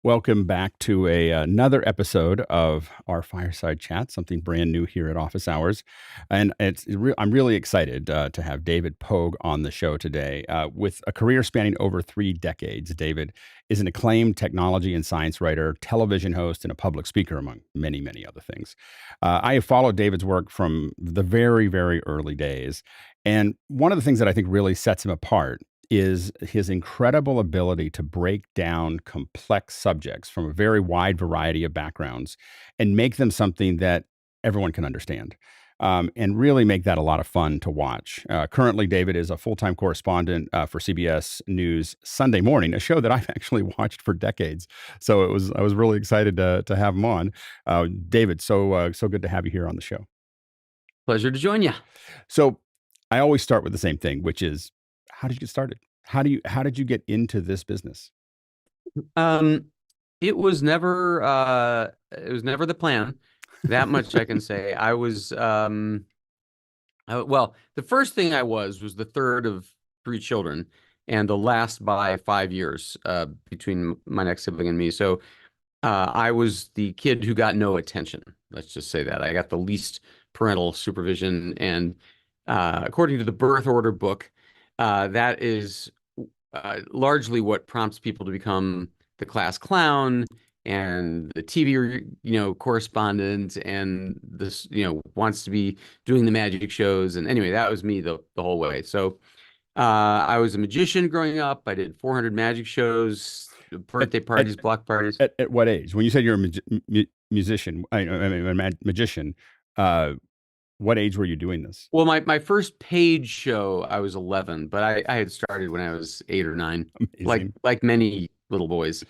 Welcome back to another episode of our Fireside Chat, something brand new here at Office Hours. And I'm really excited to have David Pogue on the show today. With a career spanning over 3 decades, David is an acclaimed technology and science writer, television host, and a public speaker, among many, many other things. I have followed David's work from the very, very early days. And one of the things that I think really sets him apart is his incredible ability to break down complex subjects from a very wide variety of backgrounds and make them something that everyone can understand. And really make that a lot of fun to watch. Currently, David is a full-time correspondent for CBS News Sunday Morning, a show that I've actually watched for decades. So I was really excited to have him on. David, so good to have you here on the show. Pleasure to join you. So I always start with the same thing, which is, how did you get started? How did you get into this business? It was never the plan. That much I can say. Well, the first thing I was the third of 3 children, and the last by 5 years between my next sibling and me. So I was the kid who got no attention. Let's just say that I got the least parental supervision, and according to the birth order book, that is largely what prompts people to become the class clown and the TV, correspondent, and this, wants to be doing the magic shows. And anyway, that was me the whole way. So I was a magician growing up. I did 400 magic shows, birthday parties, block parties. At what age? When you said you're a musician, I mean, a magician, what age were you doing this? Well, my first paid show, I was 11, but I had started when I was 8 or 9, Amazing. like many little boys.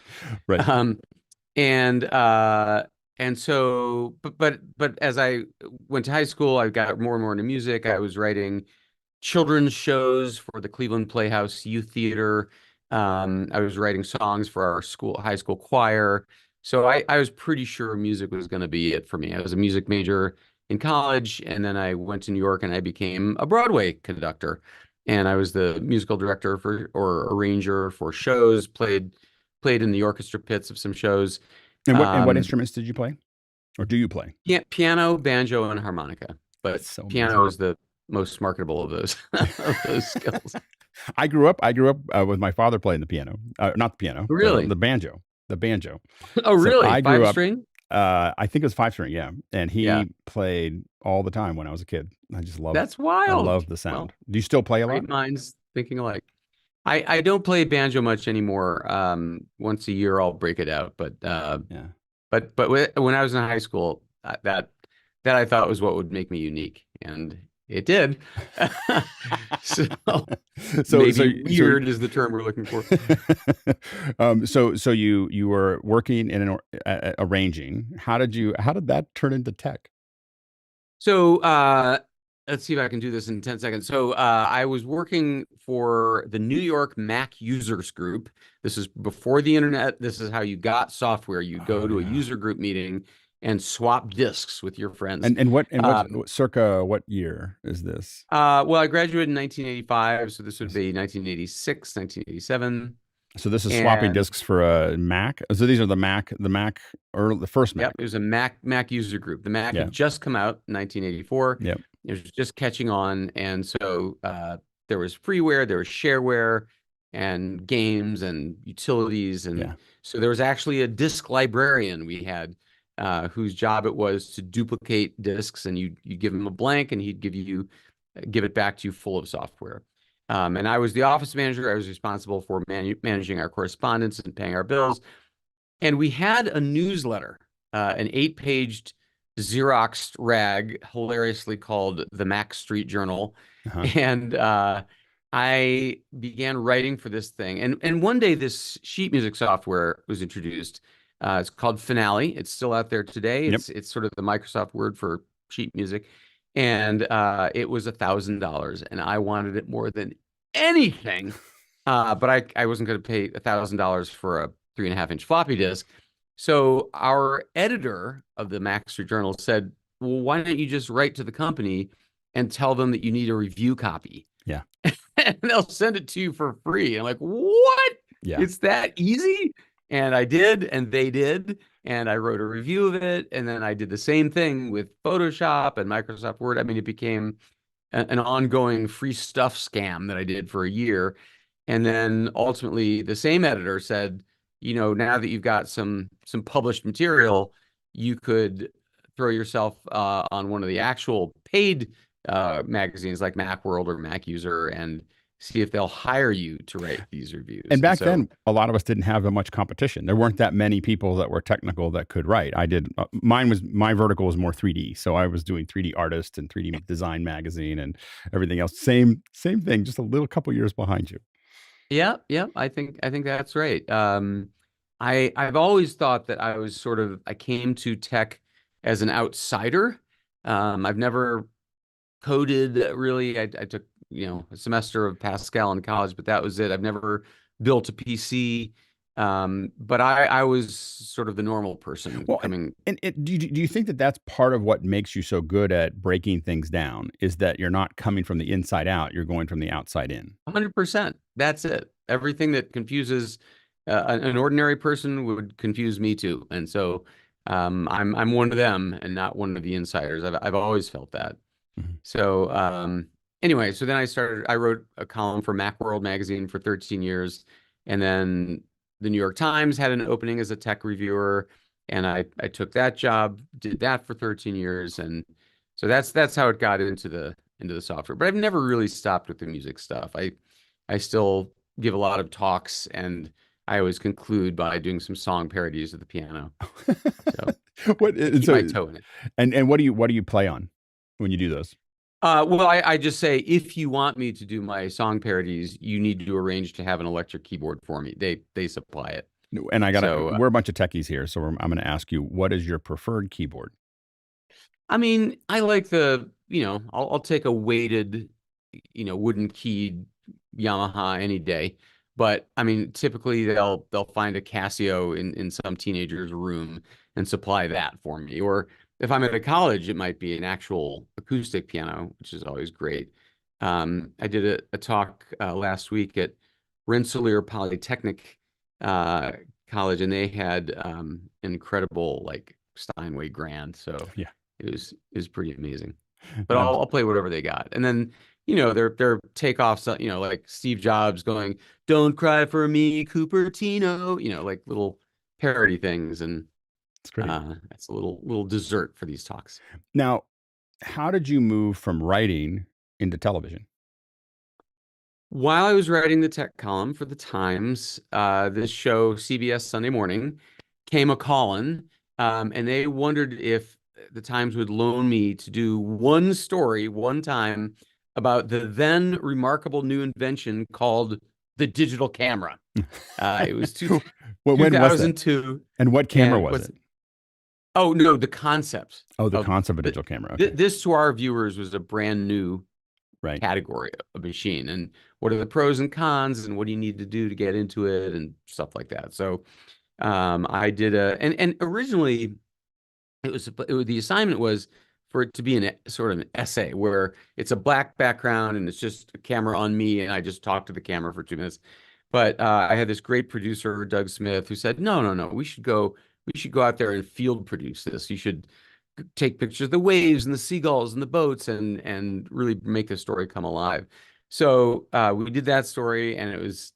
Right. And so, but as I went to high school, I got more and more into music. I was writing children's shows for the Cleveland Playhouse Youth Theater. I was writing songs for our high school choir. So I was pretty sure music was going to be it for me. I was a music major in college, and then I went to New York and I became a Broadway conductor. And I was the musical director or arranger for shows, played in the orchestra pits of some shows. And what instruments did you play? Or do you play? Yeah, piano, banjo, and harmonica. But so piano is the most marketable of those skills. I grew up with my father playing the piano. Not the piano. Really? The banjo. The banjo. Oh, really? I grew up, 5-string? I think it was 5-string, yeah. And he played all the time when I was a kid. I just love it. That's wild. I love the sound. Well, do you still play a lot? Great minds thinking alike. I don't play banjo much anymore. Once a year I'll break it out, but when I was in high school, that I thought was what would make me unique, and it did. so weird is the term we're looking for. So you were working in arranging. How did that turn into tech? So let's see if I can do this in 10 seconds. So I was working for the New York Mac Users Group. This is before the internet. This is how you got software. You go to a user group meeting and swap disks with your friends. And what circa what year is this? Well, I graduated in 1985, so this would be 1986, 1987. So this is swapping disks for a Mac. So these are the Mac, or the first Mac. Yep, it was a Mac user group. The Mac had just come out in 1984. Yep. It was just catching on, and so there was freeware, there was shareware, and games and utilities, and so there was actually a disk librarian we had, whose job it was to duplicate disks, and you give him a blank, and he'd give it back to you full of software. And I was the office manager. I was responsible for managing our correspondence and paying our bills. And we had a newsletter, an 8-paged Xeroxed rag, hilariously called the Mac Street Journal. And I began writing for this thing. And one day this sheet music software was introduced. It's called Finale. It's still out there today. It's sort of the Microsoft word for sheet music. And it was $1,000, and I wanted it more than anything. But I wasn't going to pay $1,000 for a 3.5-inch floppy disk. So our editor of the Mac Street Journal said, well, why don't you just write to the company and tell them that you need a review copy? Yeah. And they'll send it to you for free. I'm like, what? Yeah. It's that easy? And I did, and they did, and I wrote a review of it, and then I did the same thing with Photoshop and Microsoft Word. I mean, it became an ongoing free stuff scam that I did for a year. And then ultimately the same editor said, now that you've got some published material, you could throw yourself on one of the actual paid magazines like Macworld or MacUser and see if they'll hire you to write these reviews. And And back so, then, a lot of us didn't have that much competition. There weren't that many people that were technical that could write. I did my vertical was more 3D, so I was doing 3D artist and 3D design magazine and everything else. Same thing, just a little couple years behind you. yeah, yeah, I think that's right. I've always thought that I came to tech as an outsider. I've never coded really. I took, a semester of Pascal in college, but that was it. I've never built a PC. But I was sort of the normal person Well, coming. do you think that that's part of what makes you so good at breaking things down? Is that you're not coming from the inside out; you're going from the outside in. 100%. That's it. Everything that confuses an ordinary person would confuse me too. And so I'm one of them and not one of the insiders. I've always felt that. Mhm. So anyway, so then I wrote a column for Macworld magazine for 13 years. And then the New York Times had an opening as a tech reviewer. And I took that job, did that for 13 years. And so that's how it got into the software. But I've never really stopped with the music stuff. I still give a lot of talks, and I always conclude by doing some song parodies of the piano. So What I and keep my so toe in it. and what do you play on when you do those? Well, I just say if you want me to do my song parodies, you need to arrange to have an electric keyboard for me. They supply it. And So we're a bunch of techies here, so I'm going to ask you, what is your preferred keyboard? I mean, I like I'll take a weighted, wooden keyed Yamaha any day. But I mean, typically they'll find a Casio in some teenager's room and supply that for me. Or if I'm at a college, it might be an actual acoustic piano, which is always great. I did a talk last week at Rensselaer Polytechnic uh, College, and they had incredible like Steinway Grand. So Yeah, it was pretty amazing. But yeah. I'll play whatever they got. And then, their takeoffs, like Steve Jobs going, "Don't cry for me, Cupertino," like little parody things. And It's great. that's a little dessert for these talks. Now, how did you move from writing into television? While I was writing the tech column for the Times, this show, CBS Sunday Morning, came a calling, and they wondered if the Times would loan me to do one story one time about the then remarkable new invention called the digital camera. It was Well, when was that? 2002, And what camera and was what's it? oh no, the concept Oh, the of concept of digital camera. Okay. this to our viewers was a brand new Right. category of machine, and what are the pros and cons, and what do you need to do to get into it, and stuff like that. So I did and originally the assignment was for it to be sort of an essay where it's a black background and it's just a camera on me and I just talk to the camera for 2 minutes. But I had this great producer, Doug Smith, who said, "No, no, no, we should go out there and field produce this. You should take pictures of the waves and the seagulls and the boats and really make the story come alive." So we did that story, and it was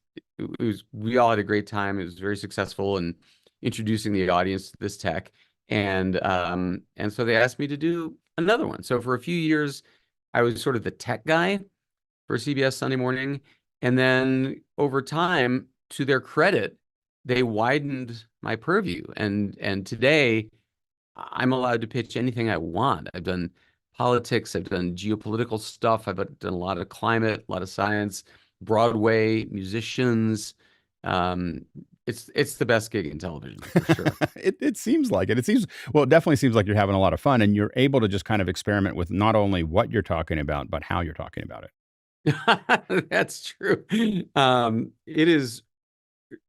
we all had a great time. It was very successful in introducing the audience to this tech, and so they asked me to do another one. So for a few years, I was sort of the tech guy for CBS Sunday Morning, and then over time, to their credit, they widened my purview, and today I'm allowed to pitch anything I want. I've done politics, I've done geopolitical stuff, I've done a lot of climate, a lot of science, Broadway, musicians. Um, it's the best gig in television for sure. It seems like it. It seems well, it definitely seems like you're having a lot of fun and you're able to just kind of experiment with not only what you're talking about, but how you're talking about it. That's true. It is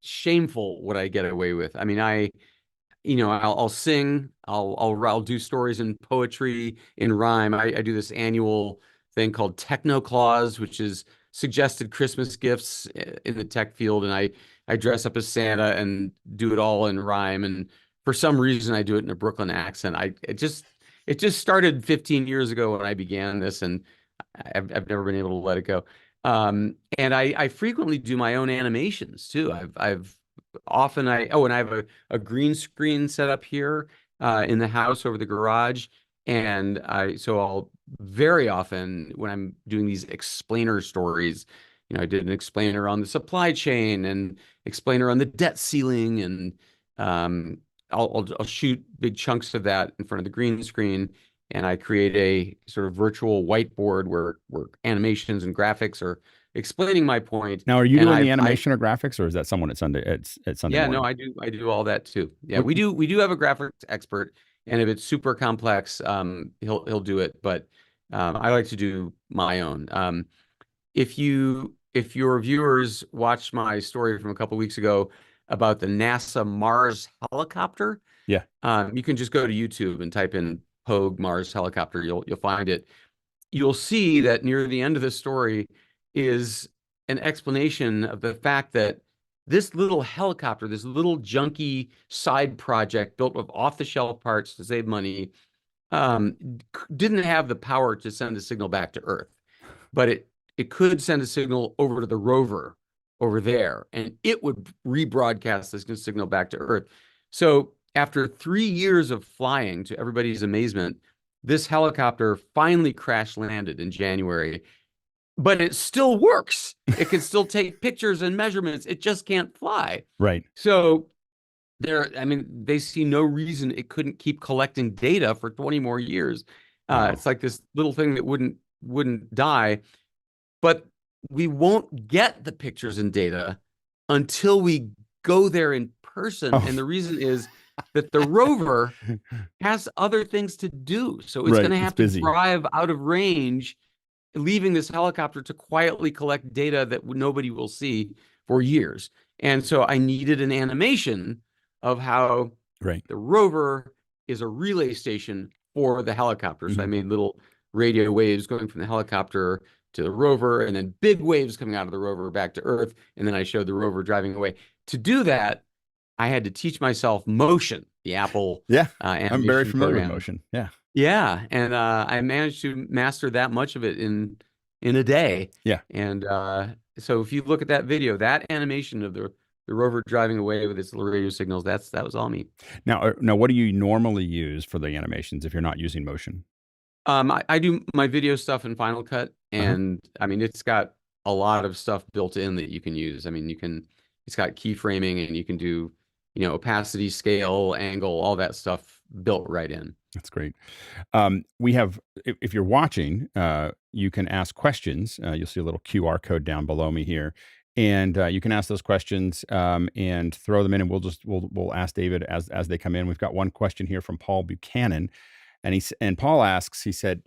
shameful what I get away with. I mean, I'll sing, I'll do stories in poetry, in rhyme. I do this annual thing called Techno Claus, which is suggested Christmas gifts in the tech field, and I dress up as Santa and do it all in rhyme. And for some reason, I do it in a Brooklyn accent. It just started 15 years ago when I began this, and I've never been able to let it go. And I frequently do my own animations too. I've often and I have a green screen set up here in the house over the garage. And I'll very often when I'm doing these explainer stories, I did an explainer on the supply chain and explainer on the debt ceiling, and I'll shoot big chunks of that in front of the green screen, and I create a sort of virtual whiteboard where animations and graphics are explaining my point. Now, are you And doing the I animation or graphics, or is that someone at Sunday yeah, no, morning? I do all that too. Yeah, What, we do have a graphics expert, and if it's super complex, he'll do it. But I like to do my own. If your viewers watched my story from a couple weeks ago about the NASA Mars helicopter, yeah. you can just go to YouTube and type in Pogue Mars helicopter. You'll find it. You'll see that near the end of the story is an explanation of the fact that this little helicopter, this little junky side project built with off-the-shelf parts to save money, um, didn't have the power to send a signal back to Earth, but it could send a signal over to the rover over there, and it would rebroadcast this signal back to Earth. So after 3 years of flying, to everybody's amazement, this helicopter finally crash landed in January, but it still works. It can still take pictures and measurements. It just can't fly. Right. So I mean, they see no reason it couldn't keep collecting data for 20 more years. Wow. It's like this little thing that wouldn't die, but we won't get the pictures and data until we go there in person. Oh, And the reason is that the rover has other things to do. So it's going right. to It's have to busy. drive out of range, leaving this helicopter to quietly collect data that nobody will see for years. And so I needed an animation of how Right. the rover is a relay station for the helicopter. So I Mhm. made little radio waves going from the helicopter to the rover, and then big waves coming out of the rover back to Earth. And then I showed the rover driving away. To do that, I had to teach myself motion, the Apple Yeah. I'm very animation familiar with program. motion. Yeah. Yeah, and I managed to master that much of it in a day. Yeah. And so if you look at that video, that animation of the rover driving away with its little radio signals, that was all me. Now, what do you normally use for the animations if you're not using motion? I do my video stuff in Final Cut, Uh-huh. and I mean it's got a lot of stuff built in that you can use. I mean, it's got keyframing, and you can do, opacity, scale, angle, all that stuff built right in. That's great. We have, if you're watching, you can ask questions. You'll see a little QR code down below me here, and you can ask those questions and throw them in, and we'll ask David as they come in. We've got one question here from Paul Buchanan, and Paul asks. He said,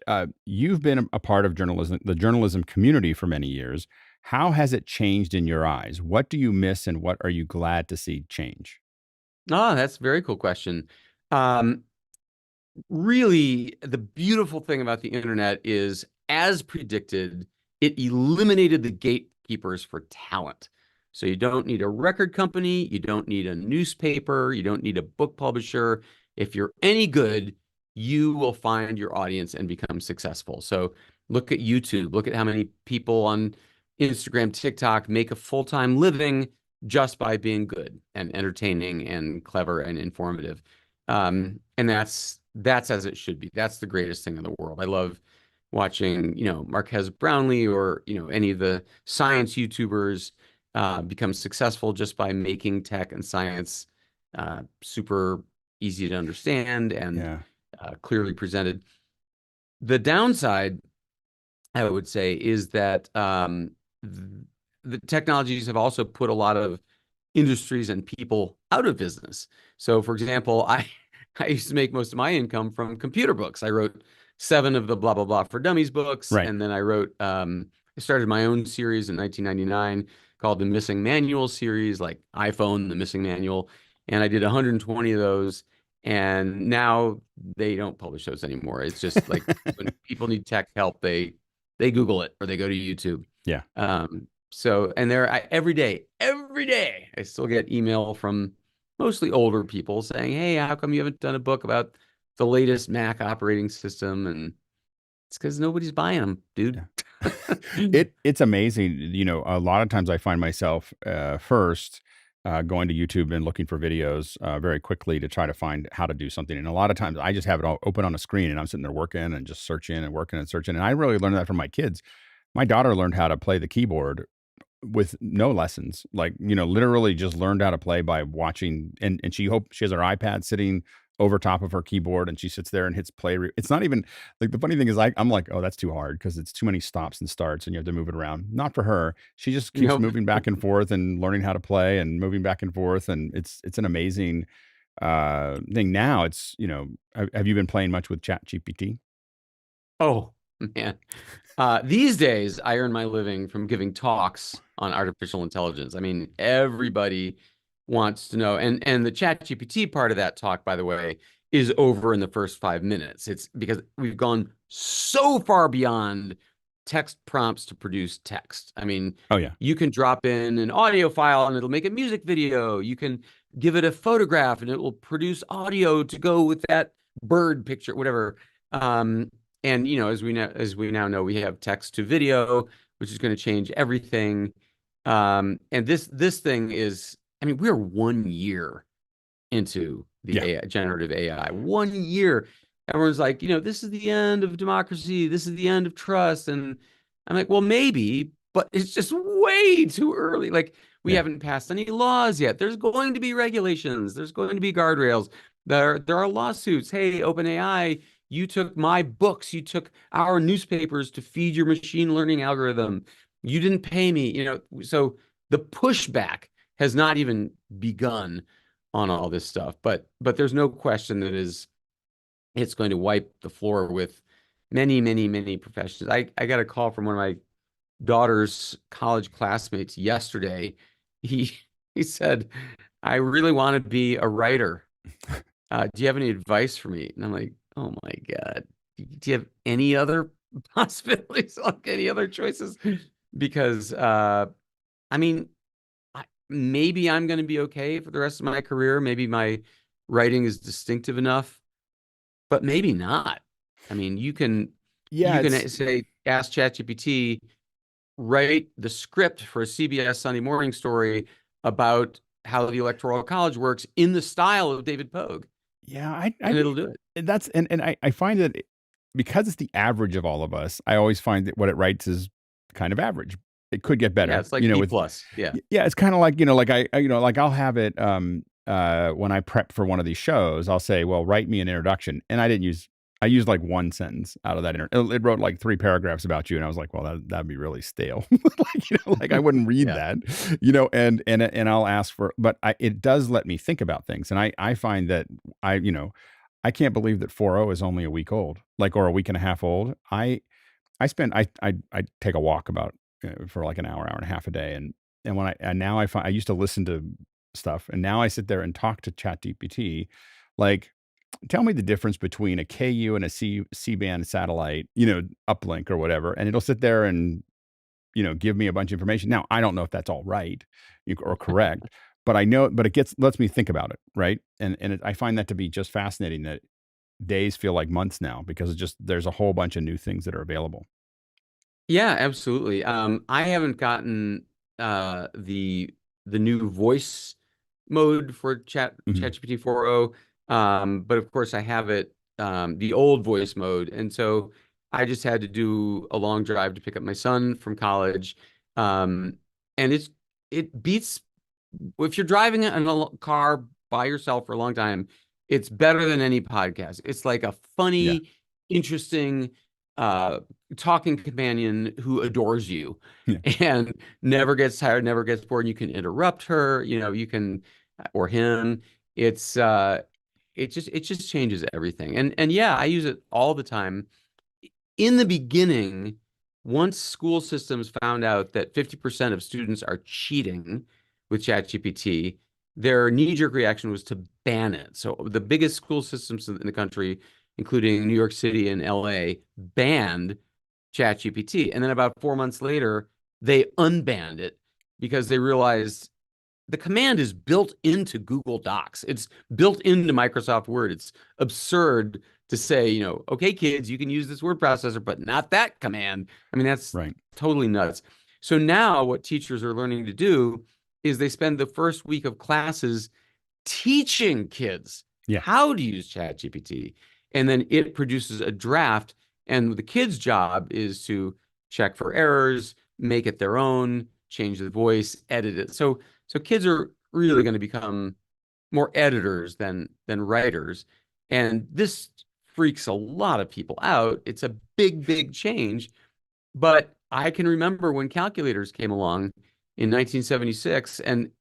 "You've been a part of the journalism community for many years. How has it changed in your eyes? What do you miss, and what are you glad to see change?" Oh, that's a very cool question. Um, Really, the beautiful thing about the internet is, as predicted, it eliminated the gatekeepers for talent. So you don't need a record company, you don't need a newspaper, you don't need a book publisher. If you're any good, you will find your audience and become successful. So look at YouTube, look at how many people on Instagram, TikTok make a full-time living just by being good and entertaining and clever and informative. And that's as it should be. That's the greatest thing in the world. I love watching, Marquez Brownlee or, any of the science YouTubers become successful just by making tech and science super easy to understand and Yeah. clearly presented. The downside, I would say, is that the technologies have also put a lot of industries and people out of business. So, for example, I used to make most of my income from computer books. I wrote 7 of the blah blah blah for dummies books, Right. and then I started my own series in 1999 called the Missing Manual series, like iPhone, the Missing Manual, and I did 120 of those. And now they don't publish those anymore. It's just like when people need tech help, they Google it or they go to YouTube. Yeah. So, and every day, I still get email from mostly older people saying, "Hey, how come you haven't done a book about the latest Mac operating system?" And it's because nobody's buying them, dude. Yeah. It's amazing. A lot of times I find myself first going to YouTube and looking for videos very quickly to try to find how to do something. And a lot of times I just have it all open on a screen and I'm sitting there working and just searching and working and searching. And I really learned that from my kids. My daughter learned how to play the keyboard with no lessons, like, literally just learned how to play by watching. And she has her iPad sitting over top of her keyboard and she sits there and hits play. It's not even like, the funny thing is, I'm like, oh, that's too hard because it's too many stops and starts and you have to move it around. Not for her. She just keeps Nope. moving back and forth and learning how to play and moving back and forth. And it's an amazing thing. Now it's, have you been playing much with Chat GPT? Oh, man. These days, I earn my living from giving talks on artificial intelligence. I mean, everybody wants to know. And the ChatGPT part of that talk, by the way, is over in the first 5 minutes. It's because we've gone so far beyond text prompts to produce text. I mean, Oh yeah. you can drop in an audio file and it'll make a music video. You can give it a photograph and it will produce audio to go with that bird picture, whatever. And as we now know, we have text to video, which is going to change everything. And this thing is, I mean, we're 1 year into the Yeah. AI, generative AI. 1 year. Everyone's like, this is the end of democracy. This is the end of trust. And I'm like, well, maybe, but it's just way too early. Like, we Yeah. haven't passed any laws yet. There's going to be regulations. There's going to be guardrails. There are lawsuits. Hey, OpenAI, you took my books. You took our newspapers to feed your machine learning algorithm. You didn't pay me. So the pushback has not even begun on all this stuff. But there's no question that it's going to wipe the floor with many, many, many professions. I got a call from one of my daughter's college classmates yesterday. He he said, "I really want to be a writer. Do you have any advice for me?" And I'm like, "Oh my God. Do you have any other possibilities, like any other choices?" Because I mean, maybe I'm going to be okay for the rest of my career. Maybe my writing is distinctive enough, but maybe not. I mean, you can Yeah. you can say, ask ChatGPT, write the script for a CBS Sunday morning story about how the Electoral College works in the style of David Pogue, Yeah. and it'll do it. That's, and I find that because it's the average of all of us, I always find that what it writes is kind of average. It could get Yeah, better, it's like B with, plus. Yeah. yeah, it's kind of like, like like I'll have it, when I prep for one of these shows, I'll say, well, write me an introduction. And I used like one sentence out of that. It wrote like 3 paragraphs about you. And I was like, well, that'd be really stale. Like, like I wouldn't read Yeah. that, and I'll ask for, but it does let me think about things. And I find that I can't believe that 4.0 is only a week old, like, or a week and a half old. I take a walk about for like an hour and a half a day, and when now I find, I used to listen to stuff, and now I sit there and talk to ChatGPT, like, tell me the difference between a KU and a C band satellite, uplink or whatever, and it'll sit there and give me a bunch of information. Now I don't know if that's all right or correct, but I know, but lets me think about it, right? And I find that to be just fascinating, that days feel like months now because there's a whole bunch of new things that are available. Yeah, absolutely. I haven't gotten the new voice mode for Mhm. ChatGPT 4.0. But of course I have it the old voice mode. And so I just had to do a long drive to pick up my son from college. Um, and it beats, if you're driving in a car by yourself for a long time, it's better than any podcast. It's like a Yeah. funny, interesting uh talking companion who adores you Yeah. and never gets tired, never gets bored. And you can interrupt her, you can, or him. It's it just changes everything. And yeah, I use it all the time. In the beginning, once school systems found out that 50% of students are cheating with ChatGPT, their knee-jerk reaction was to ban it. So the biggest school systems in the country, including New York City and LA, banned ChatGPT. And then about 4 months later, they unbanned it because they realized the command is built into Google Docs. It's built into Microsoft Word. It's absurd to say, okay, kids, you can use this word processor, but not that command. I mean, that's Right. totally nuts. So now what teachers are learning to do is they spend the first week of classes teaching kids Yeah. how to use ChatGPT. And then it produces a draft. And the kid's job is to check for errors, make it their own, change the voice, edit it. So kids are really going to become more editors than writers. And this freaks a lot of people out. It's a big, big change. But I can remember when calculators came along in 1976 and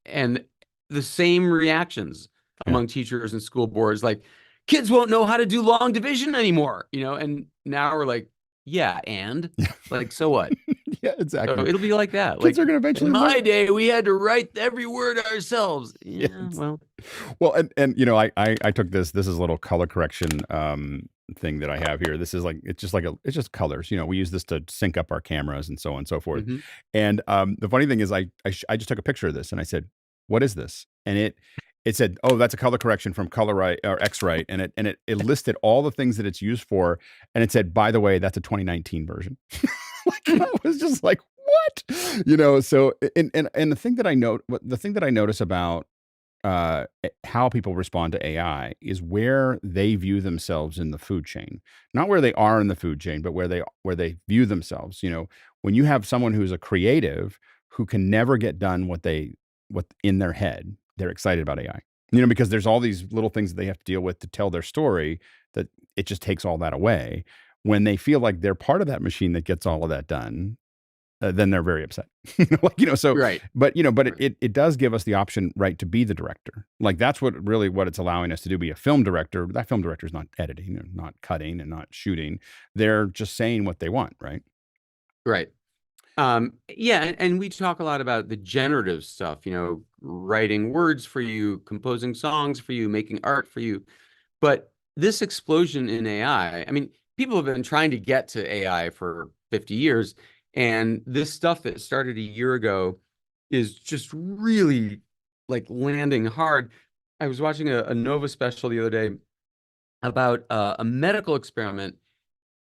the same reactions Yeah. among teachers and school boards, like kids won't know how to do long division anymore, and now we're like, yeah, and like, so what? Yeah, So exactly. it'll be like that. Kids Like are going to in eventually learn. my day, we had to write every word ourselves. Yeah, Yes. well, Well, and I took this is a little color correction thing that I have here. This is like it's just colors. We use this to sync up our cameras and so on and so forth. mhm. And the funny thing is, I just took a picture of this and I said, "What is this?" And it said, "Oh, that's a color correction from Color Right or X Right," and it listed all the things that it's used for, and it said, "By the way, that's a 2019 version." Like I was just like, "What?" So and the thing that I notice about how people respond to AI is where they view themselves in the food chain, not where they are in the food chain, but where they view themselves. When you have someone who's a creative who can never get done what in their head, they're excited about AI. Because there's all these little things that they have to deal with to tell their story that it just takes all that away. When they feel like they're part of that machine that gets all of that done, then they're very upset. So, Right. but Right. it does give us the option, right, to be the director. Like that's what it's allowing us to do, be a film director. That film director is not editing and not cutting and not shooting. They're just saying what they want, right? Right. Yeah, and we talk a lot about the generative stuff, writing words for you, composing songs for you, making art for you. But this explosion in AI, I mean, people have been trying to get to AI for 50 years, and this stuff that started a year ago is just really like landing hard. I was watching a Nova special the other day about a medical experiment.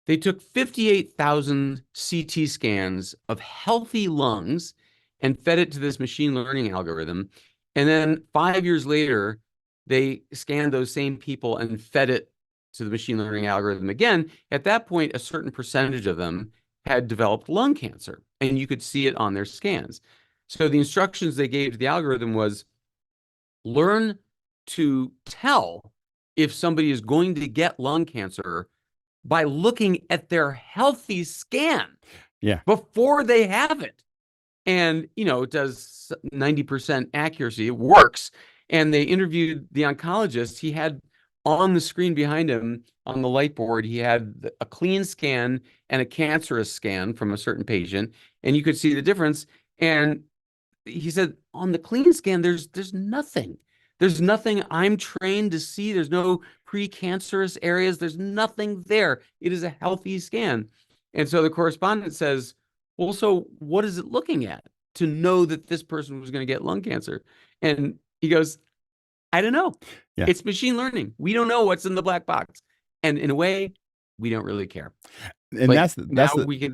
They took 58,000 CT scans of healthy lungs and fed it to this machine learning algorithm. And then 5 years later, they scanned those same people and fed it to the machine learning algorithm again. At that point, a certain percentage of them had developed lung cancer, and you could see it on their scans. So the instructions they gave to the algorithm was learn to tell if somebody is going to get lung cancer by looking at their healthy scan Yeah. before they have it. And, it does 90% accuracy. It works. And they interviewed the oncologist. He had on the screen behind him on the light board, he had a clean scan and a cancerous scan from a certain patient. And you could see the difference. And he said, on the clean scan, there's nothing. There's nothing I'm trained to see. There's no precancerous areas. There's nothing there. It is a healthy scan. And so the correspondent says, well, so what is it looking at to know that this person was going to get lung cancer? And he goes, I don't know. Yeah. It's machine learning. We don't know what's in the black box. And in a way, we don't really care. And Like that's the now that's the we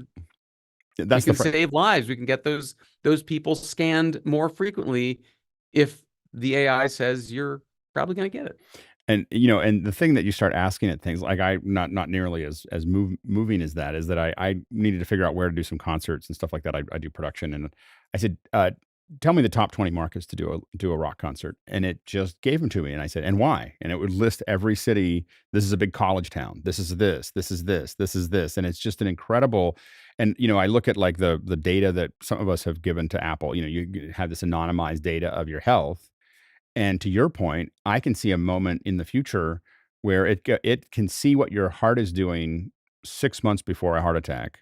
that's the can fr- save lives. We can get those people scanned more frequently if the AI says you're probably going to get it. and the thing that you start asking it things like I not nearly as moving as that is that I needed to figure out where to do some concerts and stuff like that. I do production, and I said, tell me the top 20 markets to do a rock concert, and it just gave them to me, and I said, and why? And it would list every city. This is a big college town. This is this. This is this. This is this, and it's just an incredible. And I look at like the data that some of us have given to Apple. You have this anonymized data of your health. And to your point, I can see a moment in the future where it can see what your heart is doing 6 months before a heart attack.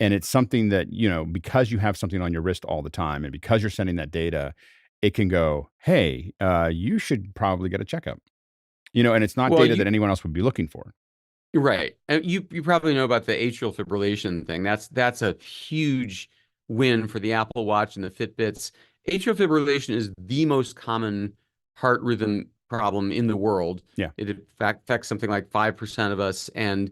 And it's something that, because you have something on your wrist all the time and because you're sending that data, it can go, hey, you should probably get a checkup. And it's not Well, data that anyone else would be looking for. you're right. And you probably know about the atrial fibrillation thing. That's a huge win for the Apple Watch and the Fitbits. Atrial fibrillation is the most common heart rhythm problem in the world. Yeah. It in fact affects something like 5% of us, and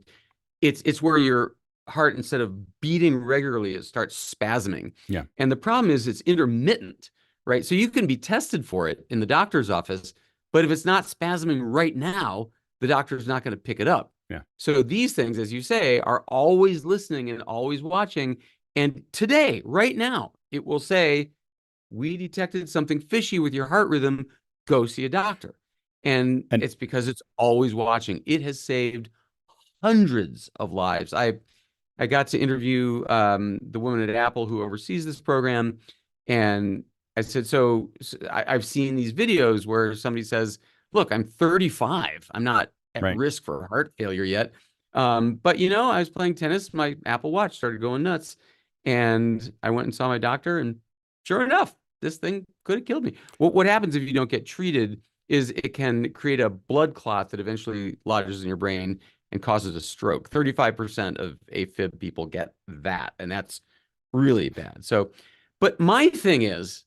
it's where your heart, instead of beating regularly, it starts spasming. Yeah. And the problem is it's intermittent, right? So you can be tested for it in the doctor's office, but if it's not spasming right now, the doctor's not going to pick it up. Yeah. So these things, as you say, are always listening and always watching. And today, right now, it will say, we detected something fishy with your heart rhythm. Go see a doctor. And And it's because it's always watching. It has saved hundreds of lives. I got to interview the woman at Apple who oversees this program, and I said, I've seen these videos where somebody says, "Look, I'm 35. I'm not at right. risk for heart failure yet, but I was playing tennis. My Apple Watch started going nuts, and I went and saw my doctor, and sure enough, this thing could have killed me." What happens if you don't get treated is it can create a blood clot that eventually lodges in your brain and causes a stroke. 35% of AFib people get that, and that's really bad. So, but my thing is,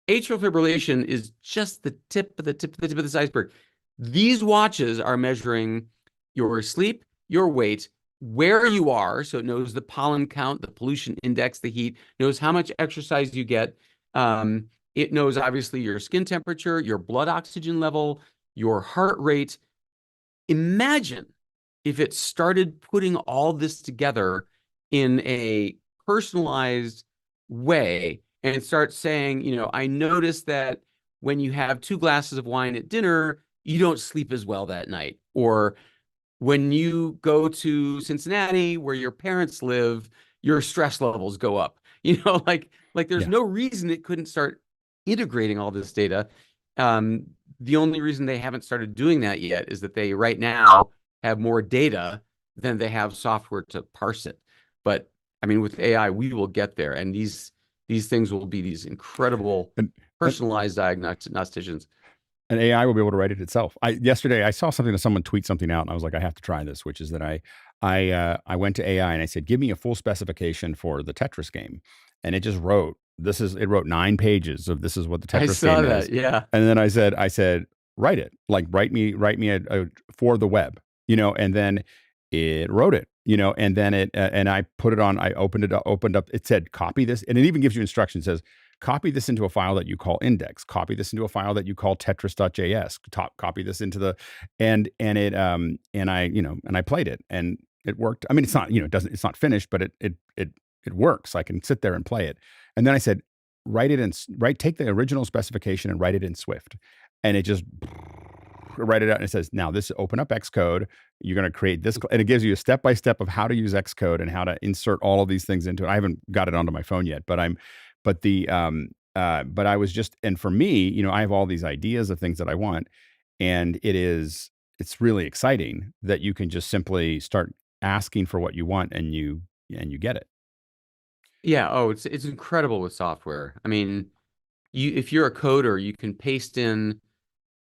atrial fibrillation is just the tip of the tip of the tip of this iceberg. These watches are measuring your sleep, your weight, where you are, so it knows the pollen count, the pollution index, the heat, knows how much exercise you get. It knows obviously your skin temperature, your blood oxygen level, your heart rate. Imagine if it started putting all this together in a personalized way and it starts saying, I noticed that when you have 2 glasses of wine at dinner, you don't sleep as well that night. Or when you go to Cincinnati, where your parents live, your stress levels go up. Like there's Yeah. no reason it couldn't start integrating all this data. Um, the only reason they haven't started doing that yet is that they right now have more data than they have software to parse it. But I mean, with AI, we will get there, and these things will be these incredible And, and personalized diagnosticians. and AI will be able to write it itself. Yesterday I saw something that someone tweet something out, and I was like, I have to try this. Which is that I went to AI and I said, give me a full specification for the Tetris game, and it just wrote it wrote 9 pages of this is what the I Tetris saw game is, that. Yeah. and then I said, write it, like write me a for the web, and then it wrote it, and then and I put it on. I opened up. It said copy this, and it even gives you instructions. It says, copy this into a file that you call index, copy this into a file that you call tetris.js, copy this into the, and it, and I played it and it worked. I mean, it's not, it's not finished, but it works. I can sit there and play it. And then I said, take the original specification and write it in Swift. And it just write it out. And it says, now this, open up Xcode. You're going to create this. And it gives you a step-by-step of how to use Xcode and how to insert all of these things into it. I haven't got it onto my phone yet, but but I was and for me, I have all these ideas of things that I want, and it's really exciting that you can just simply start asking for what you want and you get it. Yeah. Oh, it's incredible with software. I mean, if you're a coder, you can paste in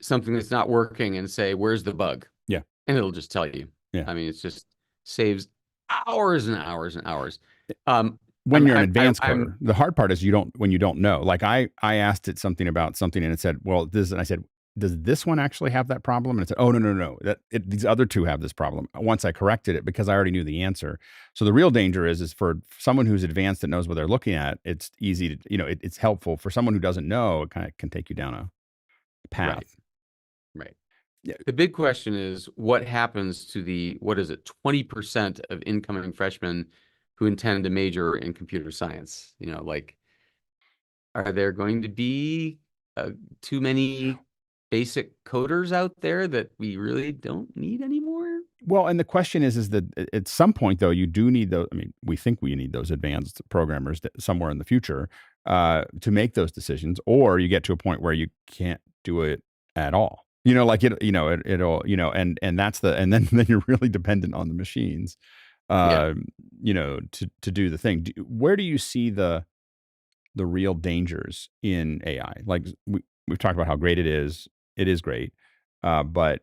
something that's not working and say, "Where's the bug?" Yeah. And it'll just tell you. Yeah. I mean, it's just saves hours and hours and hours. When you're an advanced coder, the hard part is when you don't know. Like I asked it something about something and it said, well, and I said, does this one actually have that problem? And it said, oh, no. These other two have this problem. Once I corrected it, because I already knew the answer. So the real danger is for someone who's advanced that knows what they're looking at, it's easy to, it's helpful. For someone who doesn't know, it kind of can take you down a path. Right. Yeah. The big question is what happens to 20% of incoming freshmen who intend to major in computer science? Are there going to be too many basic coders out there that we really don't need anymore? Well, and the question is that at some point, though, you do need those. I mean, we think we need those advanced programmers somewhere in the future to make those decisions, or you get to a point where you can't do it at all. Like it'll, and that's and then you're really dependent on the machines, to do the thing. Where do you see the real dangers in AI? Like we've talked about how great it is. It is great, but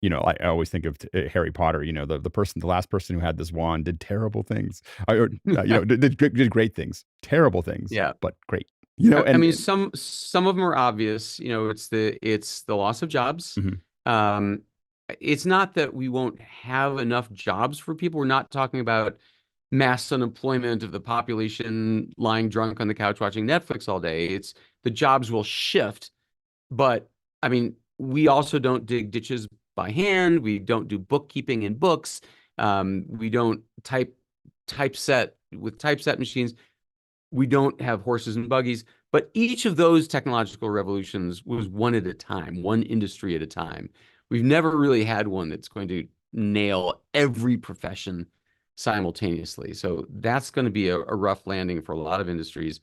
I always think of Harry Potter. The last person who had this wand did terrible things, did great things, terrible things, Yeah. but great. I mean, some of them are obvious. It's the loss of jobs. Mhm, Um, it's not that we won't have enough jobs for people. We're not talking about mass unemployment of the population lying drunk on the couch watching Netflix all day. It's the jobs will shift, but I mean, we also don't dig ditches by hand. We don't do bookkeeping in books. We don't typeset with typeset machines. We don't have horses and buggies, but each of those technological revolutions was one at a time, one industry at a time. We've never really had one that's going to nail every profession simultaneously. So that's going to be a rough landing for a lot of industries.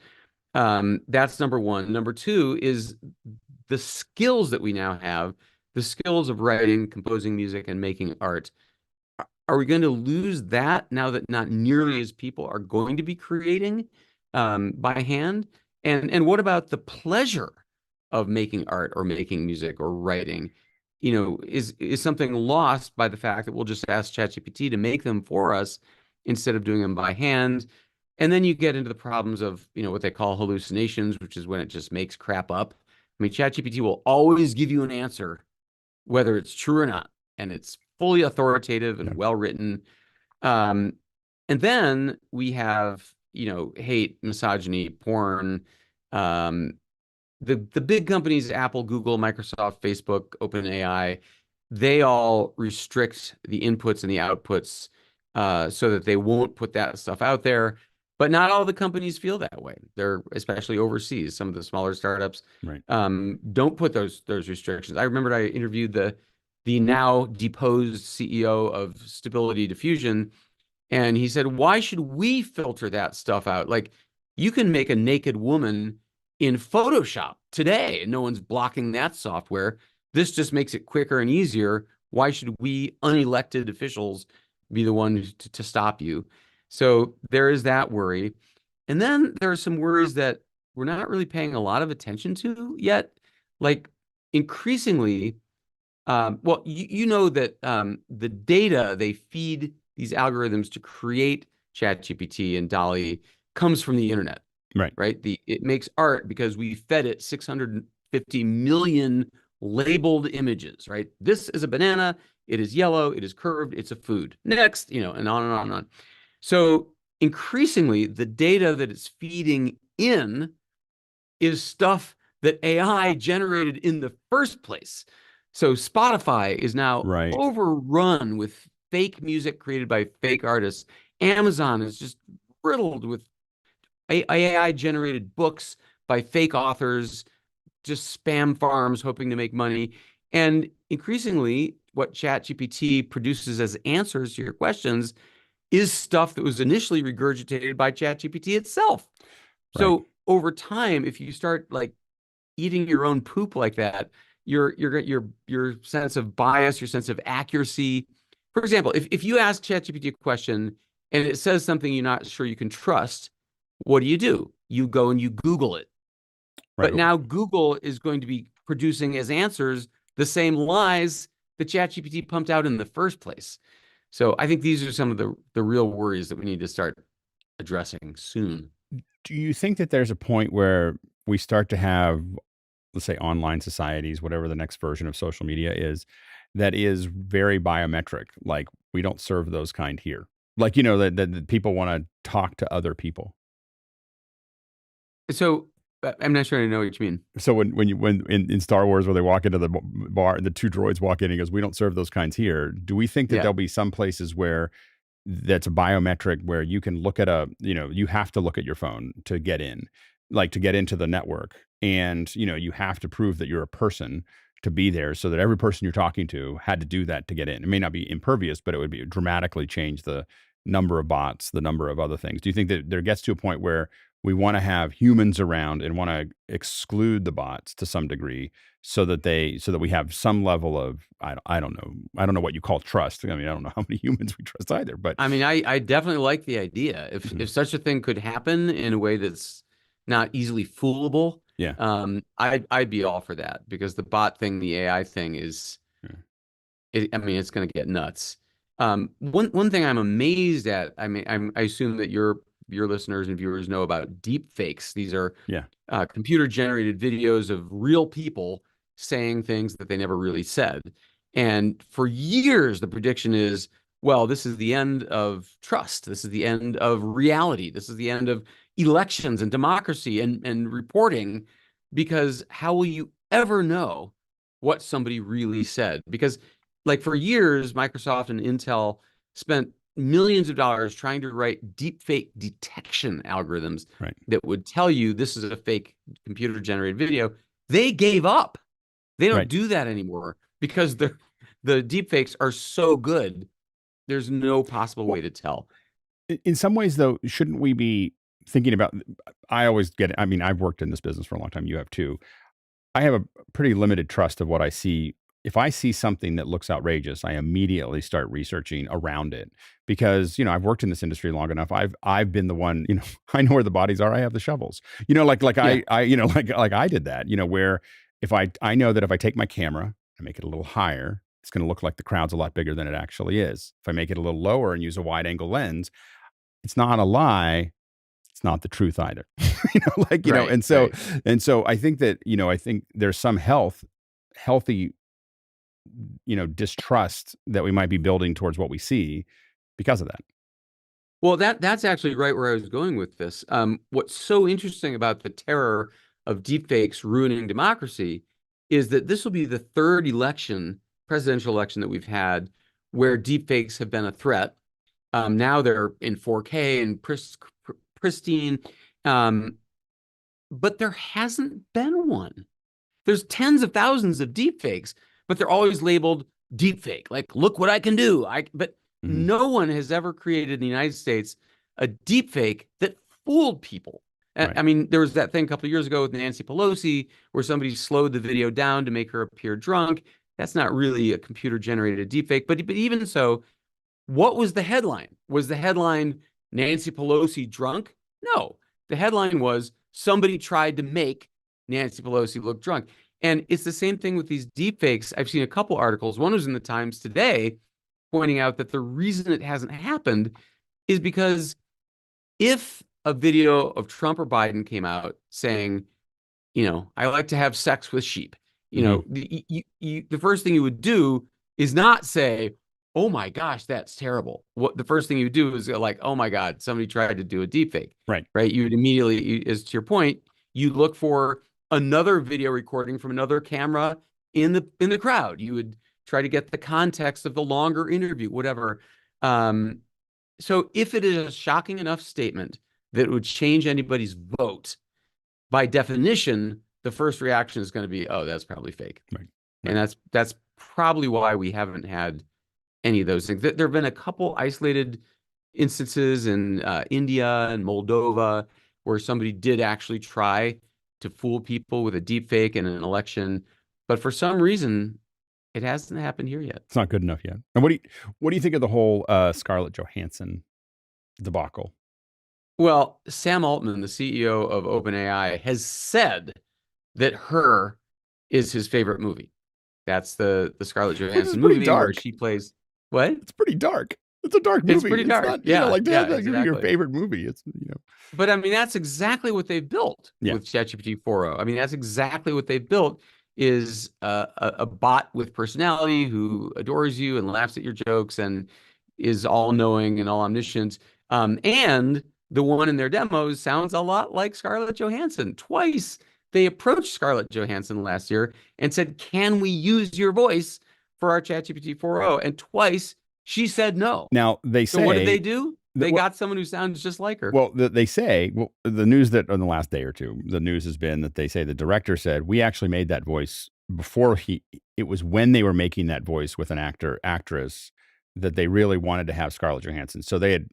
That's number one. Number two is the skills that we now have, the skills of writing, composing music, and making art. Are we going to lose that now that not nearly as people are going to be creating by hand? And what about the pleasure of making art or making music or writing? Is something lost by the fact that we'll just ask ChatGPT to make them for us instead of doing them by hand? And then you get into the problems of, what they call hallucinations, which is when it just makes crap up. I mean, ChatGPT will always give you an answer, whether it's true or not, and it's fully authoritative yeah, and well written. Um, and then we have, hate, misogyny, porn. Um, the big companies, Apple, Google, Microsoft, Facebook, OpenAI, they all restrict the inputs and the outputs so that they won't put that stuff out there. But not all the companies feel that way. They're especially overseas. Some of the smaller startups right, don't put those restrictions. I remembered I interviewed the now deposed CEO of Stability Diffusion, and he said, "Why should we filter that stuff out? Like, you can make a naked woman in Photoshop today, and no one's blocking that software. This just makes it quicker and easier. Why should we unelected officials be the ones to stop you?" So there is that worry. And then there are some worries that we're not really paying a lot of attention to yet. Like, increasingly, well, you know that the data they feed these algorithms to create ChatGPT and DALL-E comes from the internet, right, right? It makes art because we fed it 650 million labeled images, right? This is a banana. It is yellow. It is curved. It's a food. Next, and on and on and on. So increasingly, the data that it's feeding in is stuff that AI generated in the first place. So Spotify is now right, overrun with fake music created by fake artists. Amazon is just riddled with AI generated books by fake authors, just spam farms hoping to make money. And increasingly, what ChatGPT produces as answers to your questions is stuff that was initially regurgitated by ChatGPT itself. right, So over time, if you start like eating your own poop like that, your sense of bias, your sense of accuracy. For example, if you ask ChatGPT a question and it says something you're not sure you can trust, what do? You go and you Google it. right. But now Google is going to be producing as answers the same lies that ChatGPT pumped out in the first place. So I think these are some of the real worries that we need to start addressing soon. Do you think that there's a point where we start to have, let's say, online societies, whatever the next version of social media is, that is very biometric? Like, we don't serve those kind here. Like, that people want to talk to other people. So I'm not sure I know what you mean. So when in Star Wars where they walk into the bar and the two droids walk in and goes, we don't serve those kinds here. Do we think that Yeah. there'll be some places where that's a biometric where you can look at you have to look at your phone to get in, like to get into the network. And, you have to prove that you're a person to be there so that every person you're talking to had to do that to get in. It may not be impervious, but it would be dramatically change the number of bots, the number of other things. Do you think that there gets to a point where we want to have humans around and want to exclude the bots to some degree so that we have some level of I don't know, what you call trust. I mean, I don't know how many humans we trust either, but I mean, I definitely like the idea. mhm, If such a thing could happen in a way that's not easily foolable, yeah, I'd be all for that because the bot thing, the AI thing is yeah. I mean, it's going to get nuts. One thing I'm amazed at, I mean, I assume that your listeners and viewers know about deep fakes. These are Yeah. computer generated videos of real people saying things that they never really said. And for years, the prediction is, well, this is the end of trust. This is the end of reality. This is the end of elections and democracy and reporting, because how will you ever know what somebody really said? Because, like, for years, Microsoft and Intel spent millions of dollars trying to write deepfake detection algorithms Right. that would tell you this is a fake computer generated video. They gave up. They don't Right. do that anymore because the deepfakes are so good. There's no possible Well, way to tell. in some ways, though, shouldn't we be thinking about? I always get it. I mean, I've worked in this business for a long time. You have too. I have a pretty limited trust of what I see. If I see something that looks outrageous, I immediately start researching around it because, I've worked in this industry long enough. I've been the one, I know where the bodies are. I have the shovels. Like Yeah. like I did that, where if I know that if I take my camera and make it a little higher, it's going to look like the crowd's a lot bigger than it actually is. If I make it a little lower and use a wide angle lens, it's not a lie, it's not the truth either. Right. And so Right. I think that, I think there's some healthy, distrust that we might be building towards what we see because of that. Well, that's actually right where I was going with this. What's so interesting about the terror of deepfakes ruining democracy is that this will be the third presidential election that we've had where deepfakes have been a threat. Now they're in 4K and pristine, but there hasn't been one. There's tens of thousands of deepfakes, but they're always labeled deepfake. Like, look what I can do. But Mhm. no one has ever created in the United States a deepfake that fooled people. Right. I mean, there was that thing a couple of years ago with Nancy Pelosi where somebody slowed the video down to make her appear drunk. That's not really a computer generated deepfake. But even so, what was the headline? Was the headline Nancy Pelosi drunk? No. The headline was somebody tried to make Nancy Pelosi look drunk. And it's the same thing with these deepfakes. I've seen a couple articles. One was in the Times today pointing out that the reason it hasn't happened is because if a video of Trump or Biden came out saying, I like to have sex with sheep, Mhm. the first thing you would do is not say, oh my gosh, that's terrible. What the first thing you do is like, oh my God, somebody tried to do a deepfake, Right. right? You would immediately, as to your point, you look for another video recording from another camera in the crowd. You would try to get the context of the longer interview, whatever. So if it is a shocking enough statement that it would change anybody's vote, by definition, the first reaction is going to be, oh, that's probably fake. Right. And Right. that's probably why we haven't had any of those things. There have been a couple isolated instances in India and Moldova where somebody did actually try to fool people with a deep fake in an election, but for some reason, it hasn't happened here yet. It's not good enough yet. And what do you think of the whole Scarlett Johansson debacle? Well, Sam Altman, the CEO of OpenAI, has said that Her is his favorite movie. That's the Scarlett Which is Johansson pretty movie where dark. she plays what? It's pretty dark. It's a dark It's movie. pretty It's dark. not, Yeah, like yeah, that. That's gonna be your exactly. favorite movie. It's, But I mean, that's exactly what they've built Yeah. with ChatGPT 4.0. I mean, that's exactly what they've built is a bot with personality who adores you and laughs at your jokes and is all knowing and all omniscient. And the one in their demos sounds a lot like Scarlett Johansson. Twice they approached Scarlett Johansson last year and said, "Can we use your voice for our ChatGPT 4.0?" And twice she said no. Now they So what did they say do? that They got someone who sounds just like her. they say the news that in the last day or two, the news has been that they say the director said we actually made that voice before it was when they were making that voice with an actress that they really wanted to have Scarlett Johansson. So they had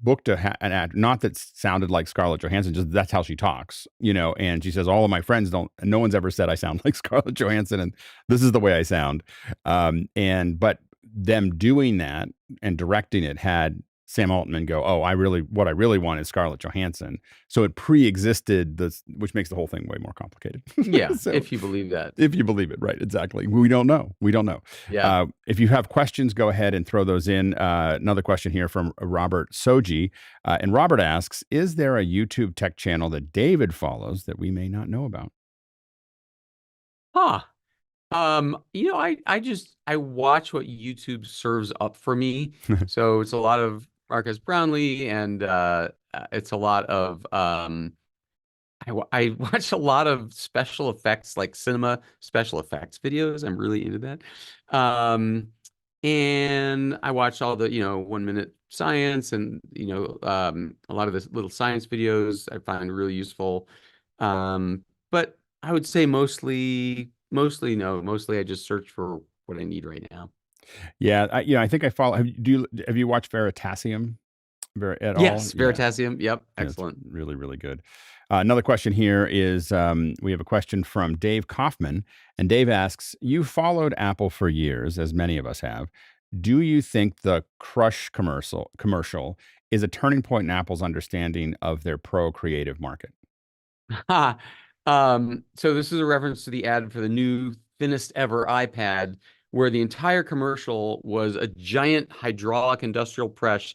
booked an actor, not that sounded like Scarlett Johansson, just that's how she talks, and she says, all of my friends don't, no one's ever said I sound like Scarlett Johansson, and this is the way I sound. But them doing that and directing it had Sam Altman go, oh, what I really want is Scarlett Johansson. So it pre-existed this, which makes the whole thing way more complicated. Yeah, So if you believe that. if you believe it, right? Exactly. We don't know. We don't know. Yeah. If you have questions, go ahead and throw those in. Another question here from Robert Soji, and Robert asks, "Is there a YouTube tech channel that David follows that we may not know about?" Huh. I watch what YouTube serves up for me. So it's a lot of Marcus Brownlee, and it's a lot of I watch a lot of special effects, like cinema special effects videos. I'm really into that. Um, and I watch all the, 1 minute science, and a lot of the little science videos I find really useful. But I would say mostly no, mostly I just search for what I need right now. Yeah, I think I follow. Have you watched Veritasium at all? Yes, Yeah, Veritasium. Yep, yeah, it's excellent. really, really good. Another question here is we have a question from Dave Kaufman, and Dave asks, "You followed Apple for years, as many of us have. Do you think the Crush commercial is a turning point in Apple's understanding of their pro creative market?" Ha. So this is a reference to the ad for the new thinnest ever iPad, where the entire commercial was a giant hydraulic industrial press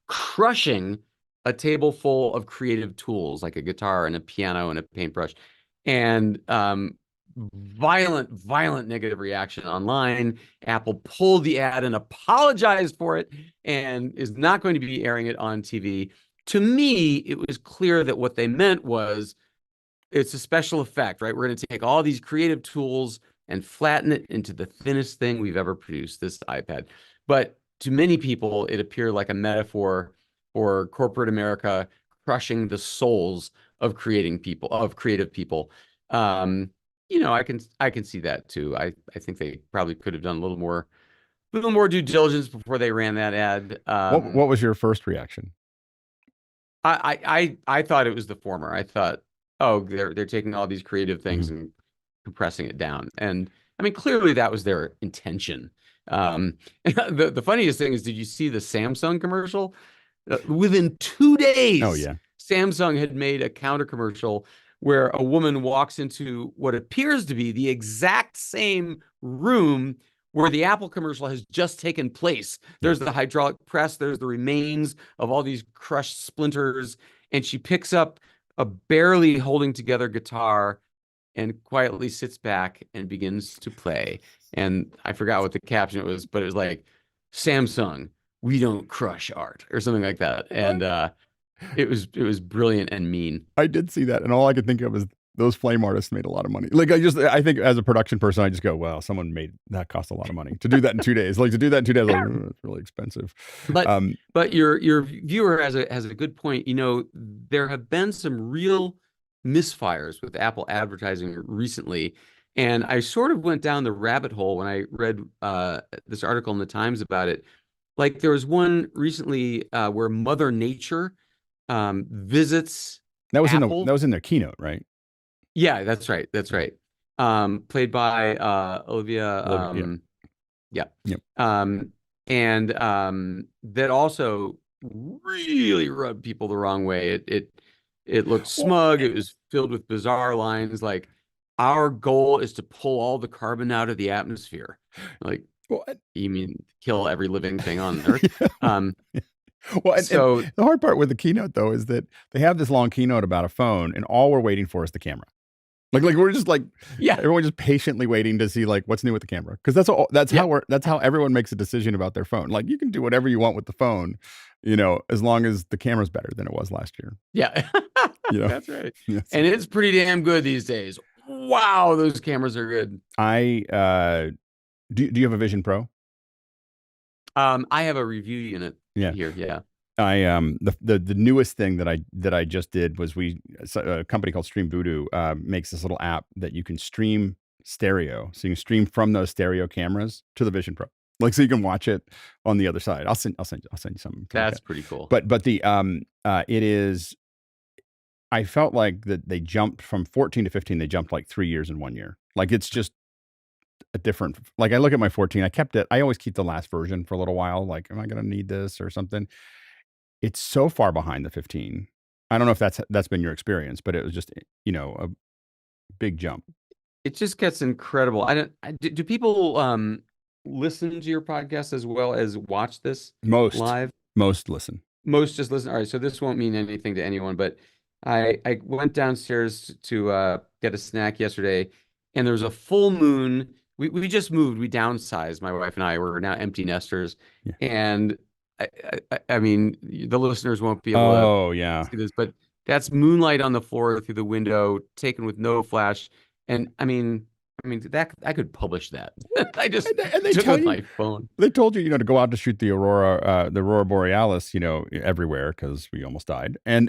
crushing a table full of creative tools like a guitar and a piano and a paintbrush, and violent negative reaction online. Apple pulled the ad and apologized for it, and is not going to be airing it on TV. To me, it was clear that what they meant was it's a special effect, right? We're going to take all these creative tools and flatten it into the thinnest thing we've ever produced, this iPad. But to many people, it appeared like a metaphor for corporate America crushing the souls of creative people. I can see that too. I think they probably could have done a little more due diligence before they ran that ad. What was your first reaction? I thought it was the former. I thought, oh, they're taking all these creative things Mhm. and compressing it down. And I mean, clearly that was their intention. The funniest thing is, did you see the Samsung commercial? Within 2 days, Oh yeah. Samsung had made a counter commercial where a woman walks into what appears to be the exact same room where the Apple commercial has just taken place. Yeah. There's the hydraulic press, there's the remains of all these crushed splinters, and she picks up a barely holding together guitar and quietly sits back and begins to play. And I forgot what the caption was, but it was like, Samsung, we don't crush art, or something like that. And it was brilliant and mean. I did see that, and all I could think of is those flame artists made a lot of money. Like I think as a production person, I just go, "Wow, someone made that cost a lot of money to do that in 2 days." Like to do that in 2 days, like it's really expensive. But Um, but your viewer has a good point. There have been some real misfires with Apple advertising recently, and I sort of went down the rabbit hole when I read this article in the Times about it. Like there was one recently where Mother Nature visits that Apple. was in their keynote, right? Yeah, that's right. That's right. Played by Olivia. Olivia, yeah, Yeah. yep. And that also really rubbed people the wrong way. It looked Well, smug. It was filled with bizarre lines like, our goal is to pull all the carbon out of the atmosphere. Like, well, you mean kill every living thing on Earth? yeah. Um, Well, and so the hard part with the keynote though is that they have this long keynote about a phone, and all we're waiting for is the camera. Like we're just like yeah, everyone just patiently waiting to see like what's new with the camera, because yeah, that's how everyone makes a decision about their phone. Like you can do whatever you want with the phone, as long as the camera's better than it was last year. yeah. You know, That's right. yes. And it's pretty damn good these days. Wow, those cameras are good. I do you have a Vision Pro? I have a review unit Yeah. here. Yeah. I the newest thing that I just did was a company called Stream Voodoo makes this little app that you can stream stereo, so you can stream from those stereo cameras to the Vision Pro, like so you can watch it on the other side. I'll send you something to look That's at. pretty cool. But the it is. I felt like that they jumped from 14 to 15. They jumped like 3 years in 1 year. Like it's just a different, like I look at my 14, I kept it, I always keep the last version for a little while. Like, am I going to need this or something? It's so far behind the 15. I don't know if that's been your experience, but it was just, a big jump. It just gets incredible. Do people listen to your podcast as well as watch this Most, live? most listen. Most just listen. All right, so this won't mean anything to anyone, but I went downstairs to get a snack yesterday, and there was a full moon. We just moved. We downsized. My wife and I were now empty nesters, Yeah. and I mean the listeners won't be able to Oh yeah. see this, but that's moonlight on the floor through the window, taken with no flash. And I mean that I could publish that. I just And they took it tell with you, my phone. they told you, to go out to shoot the aurora borealis, everywhere because we almost died. Yeah.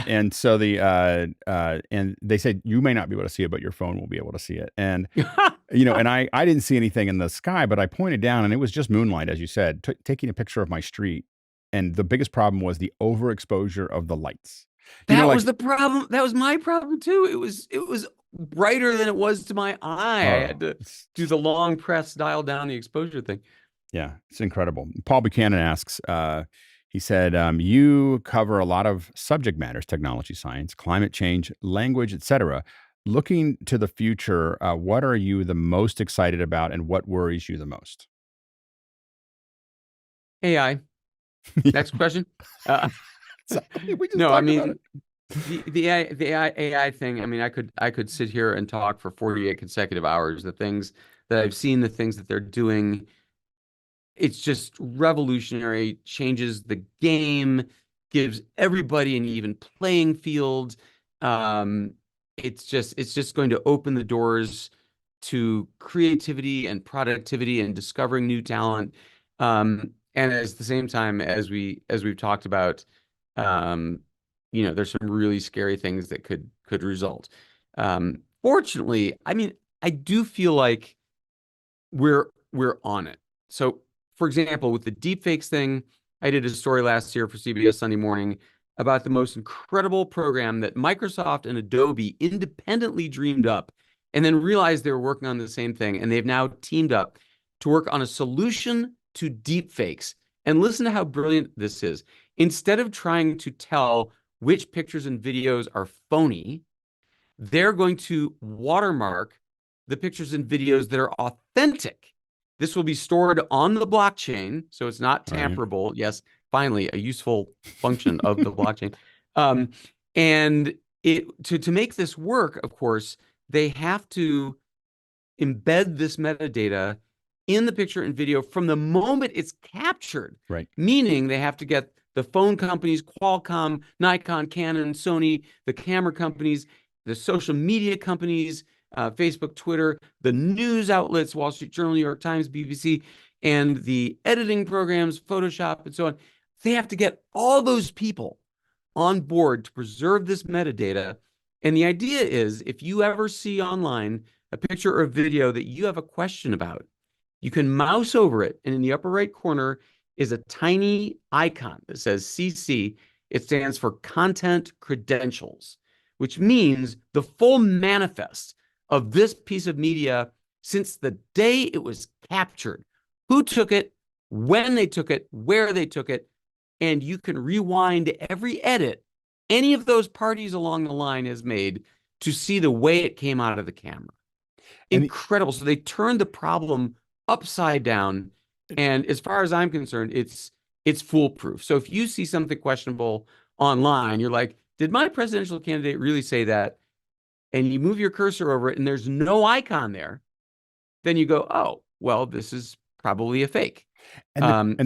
And so and they said you may not be able to see it, but your phone will be able to see it. And and I didn't see anything in the sky, but I pointed down and it was just moonlight, as you said, taking a picture of my street. And the biggest problem was the overexposure of the lights. That Like, was the problem. That was my problem too. It was brighter than it was to my eye. I oh, had to do the long press dial down the exposure thing. yeah, it's incredible. Paul Buchanan asks, he said, you cover a lot of subject matters, technology, science, climate change, language, etc. Looking to the future, what are you the most excited about and what worries you the most? AI. Yeah, Next question. Uh, we just no, I talked about mean it. the AI thing. I mean, I could sit here and talk for 48 consecutive hours. The things that I've seen, the things that they're doing, it's just revolutionary, changes the game, gives everybody an even playing field. Um, it's just going to open the doors to creativity and productivity and discovering new talent. And at the same time, as we've talked about, um, there's some really scary things that could result. Fortunately, I mean, I do feel like we're on it. So, for example, with the deepfakes thing, I did a story last year for CBS Sunday Morning about the most incredible program that Microsoft and Adobe independently dreamed up and then realized they were working on the same thing. And they've now teamed up to work on a solution to deepfakes. And listen to how brilliant this is. Instead of trying to tell which pictures and videos are phony, they're going to watermark the pictures and videos that are authentic. This will be stored on the blockchain, so it's not Right. tamperable. Yes, finally, a useful function of the blockchain. Um, and to make this work, of course, they have to embed this metadata in the picture and video from the moment it's captured, Right. meaning they have to get the phone companies, Qualcomm, Nikon, Canon, Sony, the camera companies, the social media companies, Facebook, Twitter, the news outlets, Wall Street Journal, New York Times, BBC, and the editing programs, Photoshop, and so on. They have to get all those people on board to preserve this metadata. And the idea is if you ever see online a picture or video that you have a question about, you can mouse over it, and in the upper right corner is a tiny icon that says CC. It stands for Content Credentials, which means the full manifest of this piece of media since the day it was captured, who took it, when they took it, where they took it, and you can rewind every edit any of those parties along the line has made to see the way it came out of the camera. And Incredible. So they turned the problem upside down. And as far as I'm concerned, it's foolproof. So if you see something questionable online, you're like, did my presidential candidate really say that? And you move your cursor over it and there's no icon there, then you go, oh, well, this is probably a fake. the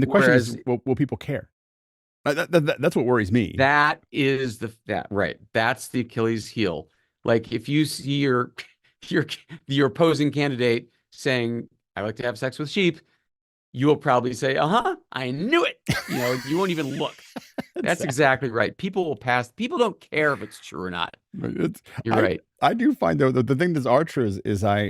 question is, Whereas will people care? That's what worries me. that is that right. That's the Achilles heel. Like if you see your your opposing candidate saying, I like to have sex with sheep, you will probably say, uh-huh, I knew it. You won't even look. That's Exactly. exactly right. People will pass. People don't care if it's true or not. It's, You're I right. I do find though the thing that's are true is I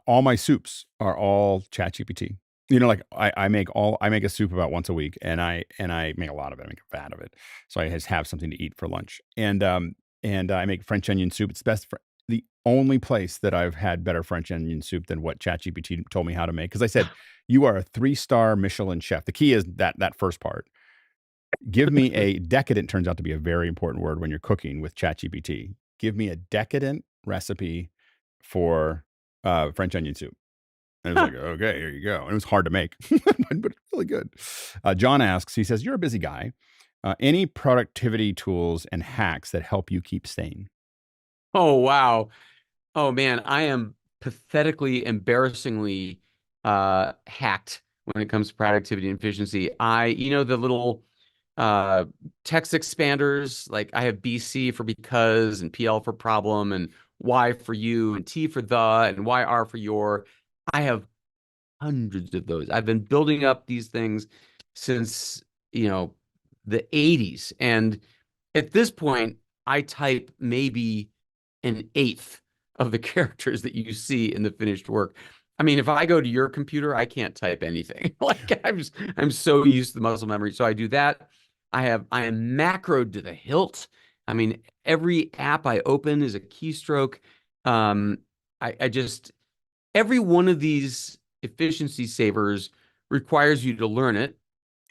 all my soups are all chat GPT. Like I make a soup about once a week and I make a lot of it. I make a vat of it. So I just have something to eat for lunch. And I make French onion soup. It's best for the only place that I've had better French onion soup than what ChatGPT told me how to make. Because I said, "You are a 3-star Michelin chef." The key is that first part. Give me a decadent, turns out to be a very important word when you're cooking with ChatGPT. Give me a decadent recipe for French onion soup. And it was like, okay, here you go. And it was hard to make, but it's really good. John asks, he says, "You're a busy guy. Any productivity tools and hacks that help you keep sane?" Oh, wow. Oh man, I am pathetically, embarrassingly hacked when it comes to productivity and efficiency. The little uh text expanders, like I have BC for because and PL for problem and Y for you and T for the and YR for your. I have hundreds of those. I've been building up these things since, you know, the 80s. And at this point, I type maybe an eighth of the characters that you see in the finished work. I mean, if I go to your computer, I can't type anything. Like I'm so used to the muscle memory. So I do that. I am macroed to the hilt. I mean, every app I open is a keystroke. Um, I just every one of these efficiency savers requires you to learn it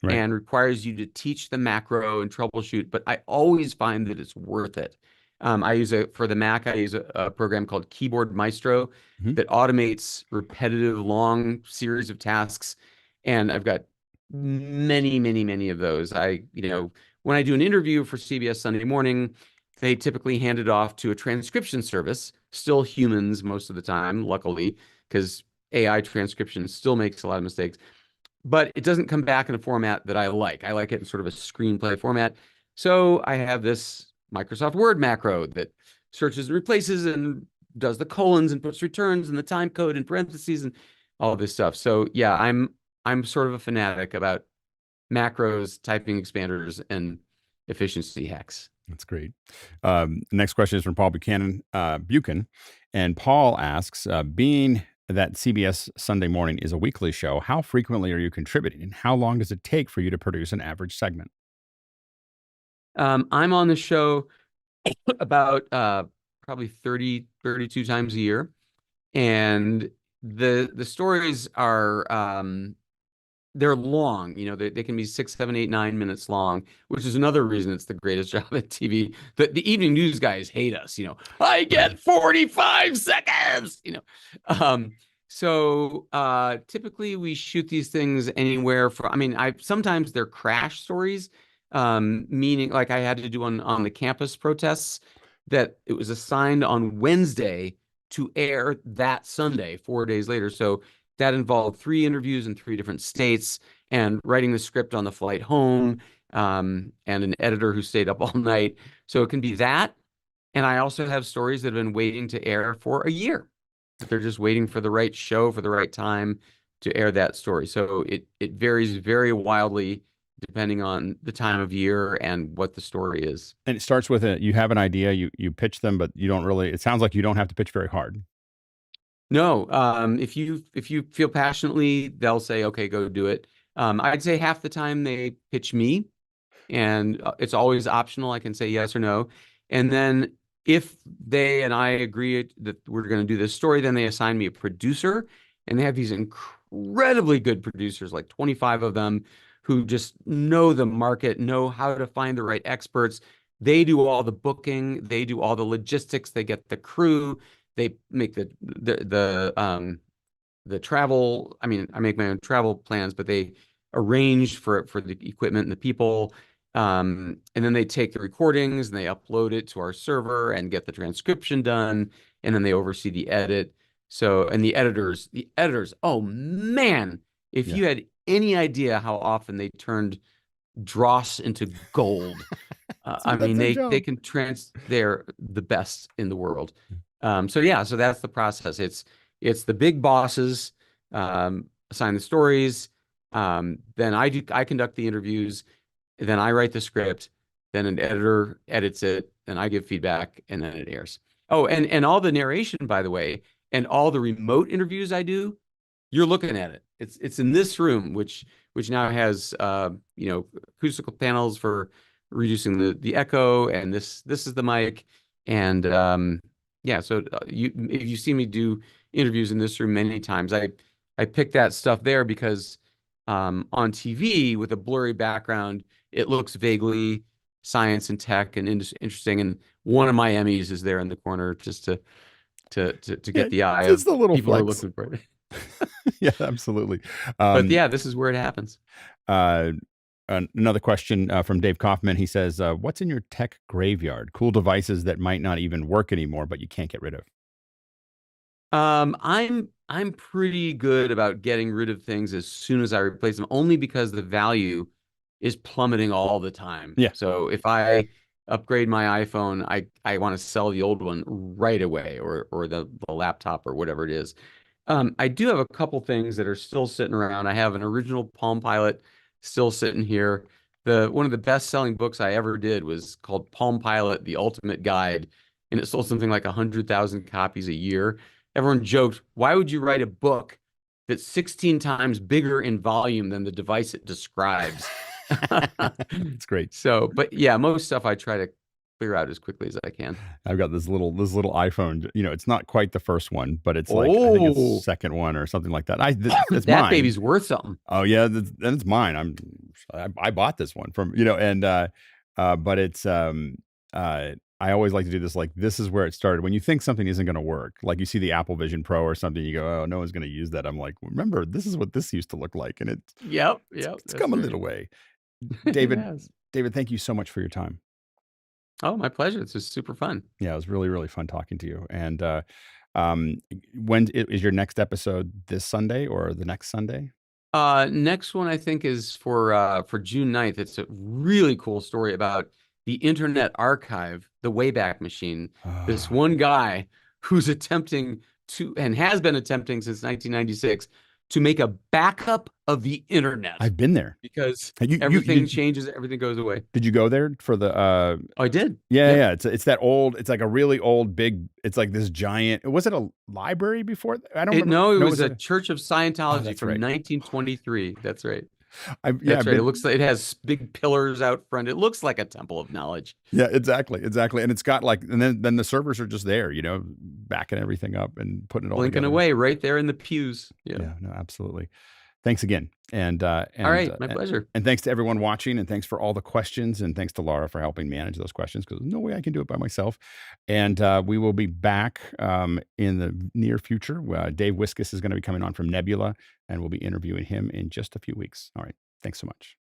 Right. and requires you to teach the macro and troubleshoot, but I always find that it's worth it. I use for the Mac, I use a program called Keyboard Maestro Mhm. that automates repetitive, long series of tasks. And I've got many, many, many of those. When I do an interview for CBS Sunday Morning, they typically hand it off to a transcription service, still humans most of the time, luckily, because AI transcription still makes a lot of mistakes, but it doesn't come back in a format that I like. I like it in sort of a screenplay format. So I have this Microsoft Word macro that searches and replaces and does the colons and puts returns and the time code and parentheses and all this stuff. So yeah, I'm sort of a fanatic about macros, typing expanders, and efficiency hacks. That's great. Next question is from Paul Buchan. And Paul asks, being that CBS Sunday Morning is a weekly show, how frequently are you contributing? And how long does it take for you to produce an average segment? I'm on the show about probably 30, 32 times a year. And the stories are they're long, they can be 6, 7, 8, 9 minutes long, which is another reason it's the greatest job at TV. The evening news guys hate us, I get 45 seconds, typically we shoot these things anywhere from, I mean, I sometimes they're crash stories, meaning like I had to do on the campus protests that it was assigned on Wednesday to air that Sunday, 4 days later. So that involved 3 interviews in 3 different states and writing the script on the flight home, and an editor who stayed up all night. So it can be that. And I also have stories that have been waiting to air for a year, that they're just waiting for the right show for the right time to air that story. So it varies very wildly depending on the time of year and what the story is. And it starts with you have an idea, you pitch them, but you don't really, it sounds like you don't have to pitch very hard. No, if you feel passionately, they'll say, okay, go do it. I'd say half the time they pitch me, and it's always optional. I can say yes or no. And then if they and I agree that we're going to do this story, then they assign me a producer, and they have these incredibly good producers, like 25 of them, who just know the market, know how to find the right experts. They do all the booking, they do all the logistics, they get the crew, they make the travel. I mean, I make my own travel plans, but they arrange for the equipment and the people. And then they take the recordings and they upload it to our server and get the transcription done. And then they oversee the edit. So, and the editors, oh man, if Yeah. you had any idea how often they turned dross into gold. I That's mean, their they job. can they're the best in the world. So yeah, so that's the process. It's the big bosses assign the stories. Then I conduct the interviews. Then I write the script. Then an editor edits it. Then I give feedback, and then it airs. Oh, and all the narration, by the way, and all the remote interviews I do, you're looking at it. It's in this room, which now has acoustical panels for reducing the echo, and this is the mic, and Yeah, so if you see me do interviews in this room many times, I pick that stuff there because on TV with a blurry background, it looks vaguely science and tech and interesting. And one of my Emmys is there in the corner just to Yeah, get the eye just of a little people who are flex. looking for it. Yeah, absolutely. But yeah, this is where it happens. Uh, Another question from Dave Kaufman. He says, "What's in your tech graveyard? Cool devices that might not even work anymore, but you can't get rid of." I'm pretty good about getting rid of things as soon as I replace them, only because the value is plummeting all the time. Yeah. So if I upgrade my iPhone, I want to sell the old one right away, or the laptop or whatever it is. I do have a couple things that are still sitting around. I have an original Palm Pilot still sitting here. The one of the best-selling books I ever did was called Palm Pilot: The Ultimate Guide, and it sold something like 100,000 copies a year. Everyone joked, why would you write a book that's 16 times bigger in volume than the device it describes? It's great. So, but yeah, most stuff I try to clear out as quickly as I can. I've got this little iPhone. It's not quite the first one, but it's like I think it's Oh, second one or something like that. It's that mine. baby's worth something. Oh yeah, then it's mine. I bought this one from and but it's I always like to do this. Like this is where it started. When you think something isn't going to work, like you see the Apple Vision Pro or something, you go, oh, no one's going to use that. I'm like, remember, this is what this used to look like, and Yep, it's, yep, it's that's come a right. little way. It David, has. David, thank you so much for your time. Oh, my pleasure. It's just super fun. Yeah, it was really, really fun talking to you. And um, when is your next episode? This Sunday or the next Sunday? Next one I think is for June 9th. It's a really cool story about the Internet Archive, the Wayback Machine. This Ah, one guy who's attempting to, and has been attempting since 1996, to make a backup of the internet I've been there. because You everything changes, everything goes away. did you go there for the Oh, I did. Yeah, Yep. yeah. It's that old. It's like a really old, big. It's like this giant. Was it a library before? I don't remember. No, it No, was was a it? Church of Oh, Scientology that's from right. 1923. That's right. I've That's right. It been. looks like it has big pillars out front. It looks like a temple of knowledge, Yeah, exactly. And it's got like, and then the servers are just there, backing everything up and putting it all blinking together. away right there in the pews. Yeah. Yeah, no, absolutely. Thanks again, All right. My pleasure. and thanks to everyone watching, and thanks for all the questions, and thanks to Laura for helping manage those questions because there's no way I can do it by myself. And we will be back in the near future. Dave Wiskus is going to be coming on from Nebula, and we'll be interviewing him in just a few weeks. All right, thanks so much.